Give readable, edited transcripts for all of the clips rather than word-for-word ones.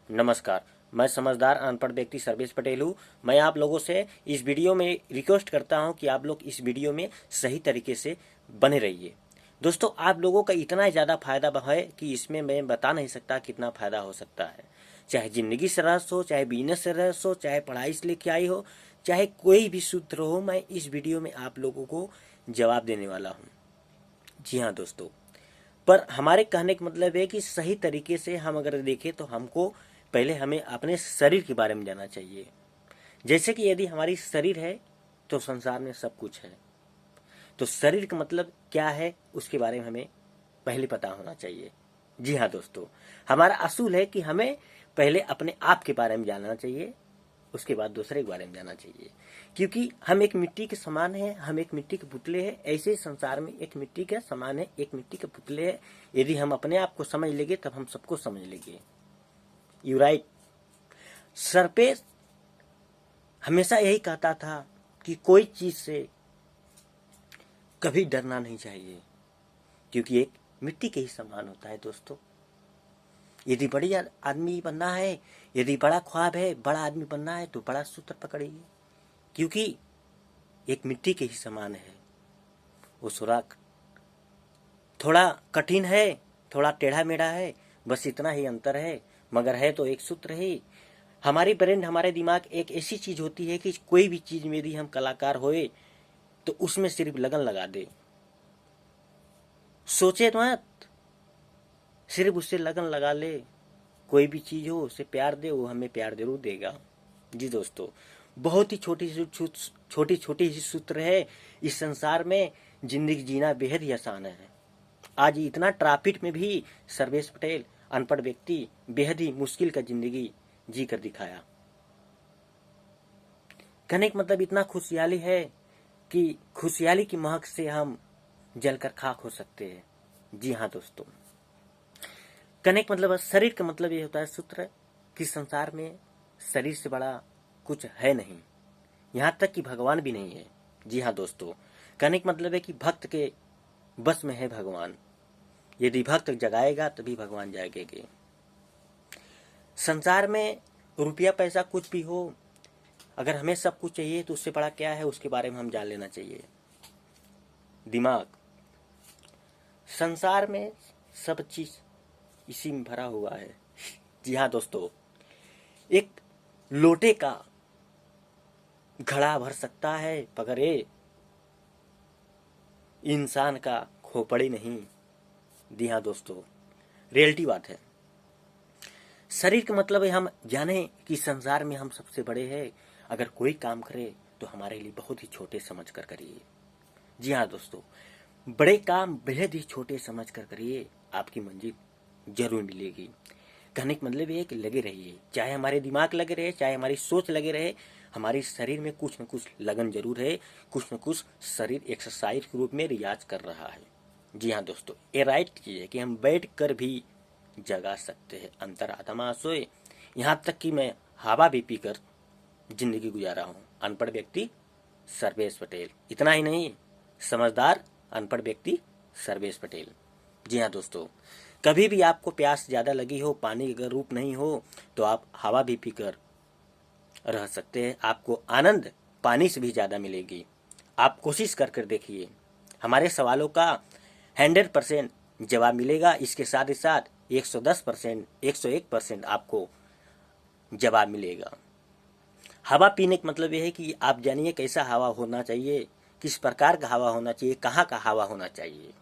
नमस्कार, मैं समझदार अनपढ़ व्यक्ति सर्वेश पटेल हूँ। मैं आप लोगों से इस वीडियो में रिक्वेस्ट करता हूँ कि आप लोग इस वीडियो में सही तरीके से बने रहिए। दोस्तों, आप लोगों का इतना ज़्यादा फायदा है कि इसमें मैं बता नहीं सकता कितना फ़ायदा हो सकता है। चाहे ज़िंदगी से रहस्य हो, चाहे बिजनेस से रहस्य हो, चाहे पढ़ाई से लेके आई हो, चाहे कोई भी सूत्र हो, मैं इस वीडियो में आप लोगों को जवाब देने वाला हूँ। जी हाँ दोस्तों, पर हमारे कहने का मतलब है कि सही तरीके से हम अगर देखें तो हमको पहले हमें अपने शरीर के बारे में जानना चाहिए। जैसे कि यदि हमारी शरीर है तो संसार में सब कुछ है। तो शरीर का मतलब क्या है उसके बारे में हमें पहले पता होना चाहिए। जी हाँ दोस्तों, हमारा असूल है कि हमें पहले अपने आप के बारे में जानना चाहिए, उसके बाद दूसरे के बारे में जानना चाहिए। क्योंकि हम एक मिट्टी के समान हैं, हम एक मिट्टी के पुतले हैं। ऐसे संसार में एक मिट्टी के समान है, एक मिट्टी के पुतले हैं। यदि हम अपने आप को समझ लेंगे तब हम सबको समझ लेंगे। You right. सर पे हमेशा यही कहता था कि कोई चीज से कभी डरना नहीं चाहिए, क्योंकि एक मिट्टी के ही समान होता है दोस्तों। यदि बड़ी आदमी बनना है, यदि बड़ा ख्वाब है, बड़ा आदमी बनना है, तो बड़ा सूत्र पकड़िए, क्योंकि एक मिट्टी के ही समान है। वो सुराख थोड़ा कठिन है, थोड़ा टेढ़ा मेढ़ा है, बस इतना ही अंतर है, मगर है तो एक सूत्र ही। हमारी ब्रेन, हमारे दिमाग एक ऐसी चीज होती है कि कोई भी चीज में यदि हम कलाकार होए तो उसमें सिर्फ लगन लगा दे, सोचे तो मत, सिर्फ उससे लगन लगा ले। कोई भी चीज हो उसे प्यार दे, वो हमें प्यार जरूर देगा। जी दोस्तों, बहुत ही छोटी छोटी सी सूत्र है। इस संसार में जिंदगी जीना बेहद ही आसान है। आज इतना ट्रैफिक में भी सर्वेश पटेल अनपढ़ व्यक्ति बेहद ही मुश्किल का जिंदगी जी कर दिखाया। कहने का मतलब इतना खुशहाली है कि खुशहाली की महक से हम जलकर खाक हो सकते हैं। जी हाँ दोस्तों, कहने का मतलब शरीर का मतलब ये होता है सूत्र कि संसार में शरीर से बड़ा कुछ है नहीं, यहाँ तक कि भगवान भी नहीं है। जी हाँ दोस्तों, कहने का मतलब है कि भक्त के बस में है भगवान। यदि भक्त जगाएगा तभी भगवान जागेंगे। संसार में रुपया पैसा कुछ भी हो, अगर हमें सब कुछ चाहिए तो उससे बड़ा क्या है उसके बारे में हम जान लेना चाहिए। दिमाग। संसार में सब चीज इसी में भरा हुआ है। जी हाँ दोस्तों, एक लोटे का घड़ा भर सकता है मगर ये इंसान का खोपड़ी नहीं। जी हाँ दोस्तों, रियलिटी बात है। शरीर का मतलब है हम जाने कि संसार में हम सबसे बड़े हैं। अगर कोई काम करे तो हमारे लिए बहुत ही छोटे समझ कर करिए। जी हाँ दोस्तों, बड़े काम बेहद ही छोटे समझ कर करिए, आपकी मंजिल जरूर मिलेगी। कहने का मतलब ये है कि लगे रहिए, चाहे हमारे दिमाग लगे रहे, चाहे हमारी सोच लगे रहे, हमारे शरीर में कुछ न कुछ लगन जरूर है, कुछ न कुछ शरीर एक्सरसाइज के रूप में रियाज कर रहा है। जी हाँ दोस्तों, ये राइट चीज है कि हम बैठ कर भी जगा सकते हैं। अंतरात्मा सोए। यहाँ तक कि मैं हवा भी पीकर जिंदगी गुजारा हूँ। अनपढ़ व्यक्ति सर्वेश पटेल। इतना ही नहीं, समझदार अनपढ़ व्यक्ति सर्वेश पटेल। जी हाँ दोस्तों, कभी भी आपको प्यास ज़्यादा लगी हो, पानी अगर रूप नहीं हो, तो आप हवा भी पीकर रह सकते हैं। आपको आनंद पानी से भी ज़्यादा मिलेगी। आप कोशिश कर देखिए, हमारे सवालों का 100% जवाब मिलेगा। इसके साथ ही साथ 110%, 101% आपको जवाब मिलेगा। हवा पीने का मतलब यह है कि आप जानिए कैसा हवा होना चाहिए, किस प्रकार का हवा होना चाहिए, कहाँ का हवा होना चाहिए,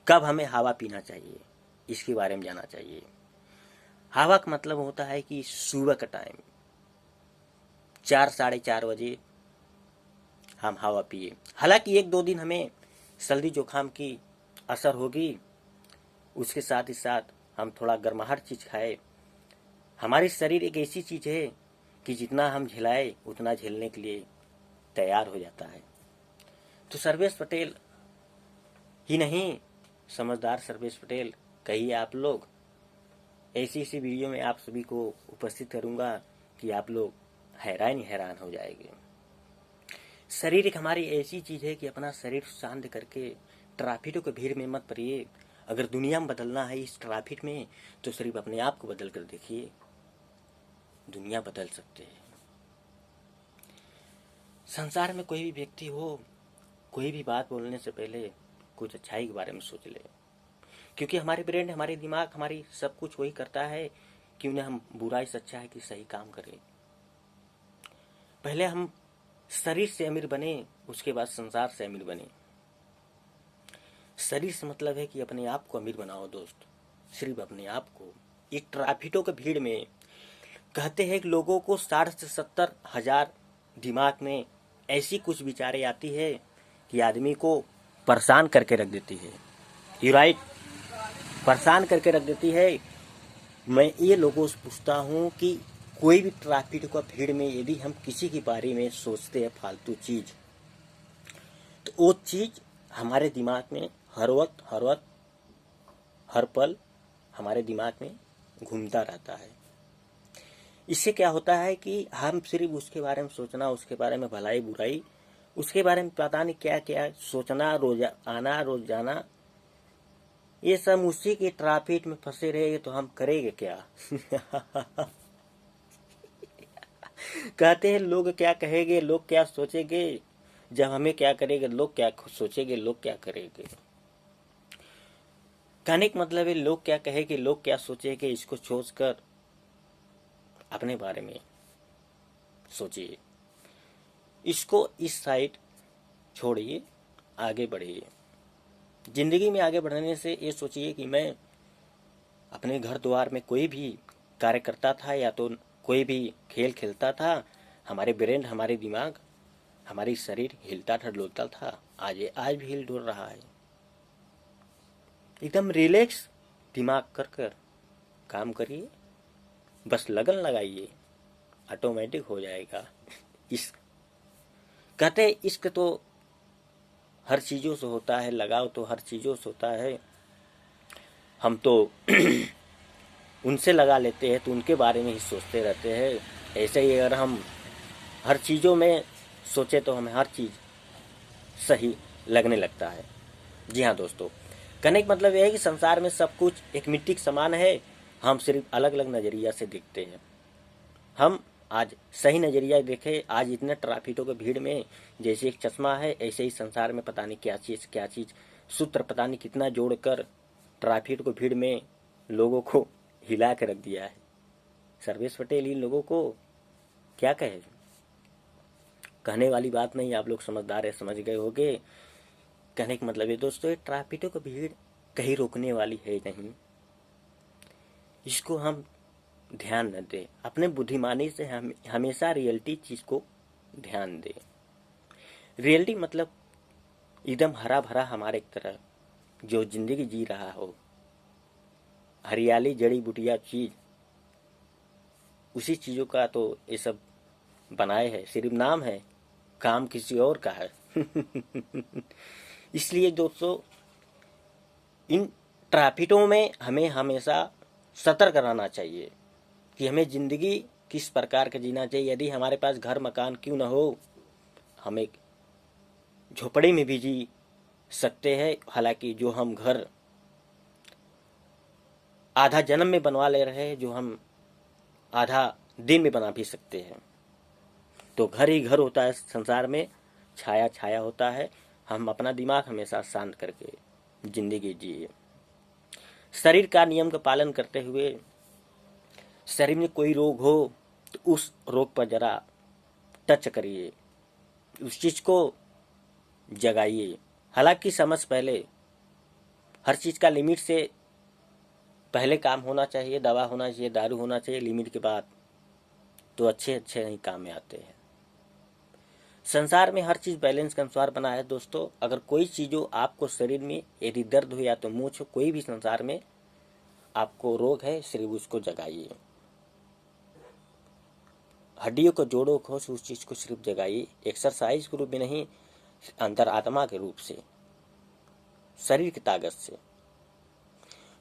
कब हमें हवा पीना चाहिए, इसके बारे में जानना चाहिए। हवा का मतलब होता है कि सुबह का टाइम 4 साढ़े 4 बजे हम हवा पिए। हालांकि 1-2 दिन हमें सर्दी जुकाम की असर होगी, उसके साथ ही साथ हम थोड़ा गर्माहट चीज़ खाए। हमारी शरीर एक ऐसी चीज़ है कि जितना हम झेलाए उतना झेलने के लिए तैयार हो जाता है। तो सर्वेश पटेल ही नहीं, समझदार सर्वेश पटेल कहिए आप लोग। ऐसी ऐसी वीडियो में आप सभी को उपस्थित करूंगा कि आप लोग हैरान हो जाएंगे। शरीर एक हमारी ऐसी चीज़ है कि अपना शरीर शांत करके ट्रैफिकों के भीड़ में मत पड़िए। अगर दुनिया में बदलना है इस ट्रैफिक में, तो सिर्फ अपने आप को बदल कर देखिए। दुनिया बदल सकते हैं। संसार में कोई भी व्यक्ति हो, कोई भी बात बोलने से पहले कुछ अच्छाई के बारे में सोच ले, क्योंकि हमारे ब्रेन, हमारे दिमाग, हमारी सब कुछ वही करता है कि उन्हें हम बुराई से अच्छा है कि सही काम करें। पहले हम शरीर से अमीर बने, उसके बाद संसार से अमीर बने। शरीर से मतलब है कि अपने आप को अमीर बनाओ दोस्त, सिर्फ अपने आप को। एक ट्रैफिकों की भीड़ में कहते हैं कि लोगों को 60 से 70 हजार दिमाग में ऐसी कुछ विचारें आती है कि आदमी को परेशान करके रख देती है। यू राइट, परेशान करके रख देती है। मैं ये लोगों से पूछता हूँ कि कोई भी ट्रैफिक का भीड़ में यदि हम किसी के बारे में सोचते हैं फालतू चीज, तो वो चीज हमारे दिमाग में हर वक्त हर पल हमारे दिमाग में घूमता रहता है। इससे क्या होता है कि हम सिर्फ उसके बारे में सोचना, उसके बारे में भलाई बुराई, उसके बारे में पता नहीं क्या क्या सोचना, रोज आना रोज जाना, ये सब उसी के ट्रैफिक में फंसे रहेंगे तो हम करेंगे क्या? कहते हैं लोग क्या कहेंगे, लोग क्या सोचेंगे, जब हमें क्या करेंगे लोग क्या सोचेंगे, लोग क्या करेंगे। कहने का मतलब है लोग क्या कहेंगे, लोग क्या सोचेंगे, इसको सोचकर अपने बारे में सोचिए, इसको इस साइड छोड़िए, आगे बढ़िए। जिंदगी में आगे बढ़ने से ये सोचिए कि मैं अपने घर द्वार में कोई भी कार्य करता था या तो कोई भी खेल खेलता था, हमारे ब्रेन, हमारे दिमाग, हमारी शरीर हिलता था, डोलता था। आज भी हिल डोल रहा है। एकदम रिलैक्स दिमाग कर कर काम करिए, बस लगन लगाइए, ऑटोमेटिक हो जाएगा। इश्क कहते हैं, इश्क तो हर चीज़ों से होता है, लगाव तो हर चीज़ों से होता है। हम तो उनसे लगा लेते हैं तो उनके बारे में ही सोचते रहते हैं। ऐसे ही अगर हम हर चीज़ों में सोचे तो हमें हर चीज़ सही लगने लगता है। जी हाँ दोस्तों, कहने का मतलब यह है कि संसार में सब कुछ एक मिट्टी के समान है, हम सिर्फ अलग अलग नज़रिया से देखते हैं। हम आज सही नज़रिया देखें, आज इतने ट्रैफिकों के भीड़ में जैसे एक चश्मा है, ऐसे ही संसार में पता नहीं क्या चीज़ सूत्र पता नहीं कितना जोड़कर ट्रैफिक को भीड़ में लोगों को हिला के रख दिया है। सर्वेश पटेल इन लोगों को क्या कहे, कहने वाली बात नहीं, आप लोग समझदार है, समझ गए होंगे। कहने का मतलब है दोस्तों, ये ट्रैफिकों की भीड़ कहीं रोकने वाली है नहीं, इसको हम ध्यान न दें। अपने बुद्धिमानी से हम हमेशा रियलिटी चीज़ को ध्यान दें। रियलिटी मतलब एकदम हरा भरा हमारे एक तरह जो जिंदगी जी रहा हो, हरियाली जड़ी बूटियाँ चीज़, उसी चीज़ों का तो ये सब बनाए है, सिर्फ नाम है, काम किसी और का है। इसलिए दोस्तों, इन ट्रैफिकों में हमें हमेशा सतर्क रहना चाहिए कि हमें ज़िंदगी किस प्रकार का जीना चाहिए। यदि हमारे पास घर मकान क्यों न हो, हम एक झोपड़ी में भी जी सकते हैं। हालांकि जो हम घर आधा जन्म में बनवा ले रहे हैं, जो हम आधा दिन में बना भी सकते हैं। तो घर ही घर होता है संसार में, छाया छाया होता है। हम अपना दिमाग हमेशा शांत करके जिंदगी जिए, शरीर का नियम का पालन करते हुए। शरीर में कोई रोग हो तो उस रोग पर जरा टच करिए, उस चीज को जगाइए। हालांकि समझ पहले, हर चीज का लिमिट से पहले काम होना चाहिए, दवा होना चाहिए, दारू होना चाहिए, लिमिट के बाद तो अच्छे अच्छे नहीं काम में आते हैं। संसार में हर चीज बैलेंस के अनुसार बना है दोस्तों। अगर कोई चीज हो आपको शरीर में, यदि दर्द हो या तो मूछ हो, कोई भी संसार में आपको रोग है, सिर्फ उसको जगाइए। हड्डियों को जोड़ो खो, उस चीज को सिर्फ जगाइए। एक्सरसाइज के रूप में नहीं, अंतर आत्मा के रूप से, शरीर की ताकत से।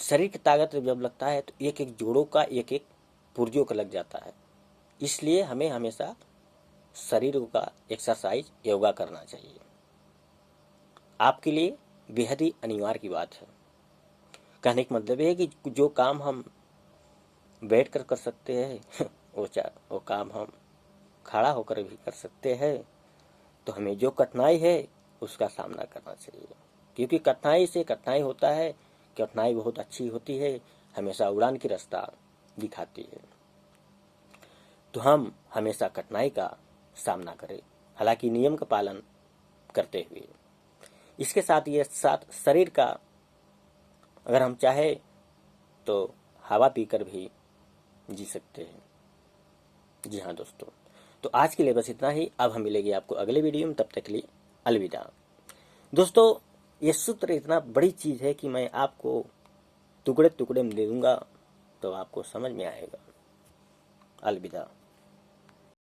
शरीर की ताकत जब लगता है तो एक एक जोड़ों का, एक एक पुर्जों का लग जाता है। इसलिए हमें हमेशा शरीर का एक्सरसाइज, योगा करना चाहिए। आपके लिए बेहद ही अनिवार्य की बात है। कहने का मतलब है कि जो काम हम बैठ कर सकते हैं वो काम हम खड़ा होकर भी कर सकते हैं। तो हमें जो कठिनाई है उसका सामना करना चाहिए, क्योंकि कठिनाई से कठिनाई होता है, कठिनाई बहुत अच्छी होती है, हमेशा उड़ान की रास्ता दिखाती है। तो हम हमेशा कठिनाई का सामना करें, हालांकि नियम का पालन करते हुए। इसके साथ ये साथ शरीर का, अगर हम चाहे तो हवा पीकर भी जी सकते हैं। जी हाँ दोस्तों, तो आज के लिए बस इतना ही। अब हम मिलेंगे आपको अगले वीडियो में, तब तक के लिए अलविदा। दोस्तों, ये सूत्र इतना बड़ी चीज़ है कि मैं आपको टुकड़े टुकड़े में दे दूंगा तो आपको समझ में आएगा। अलविदा।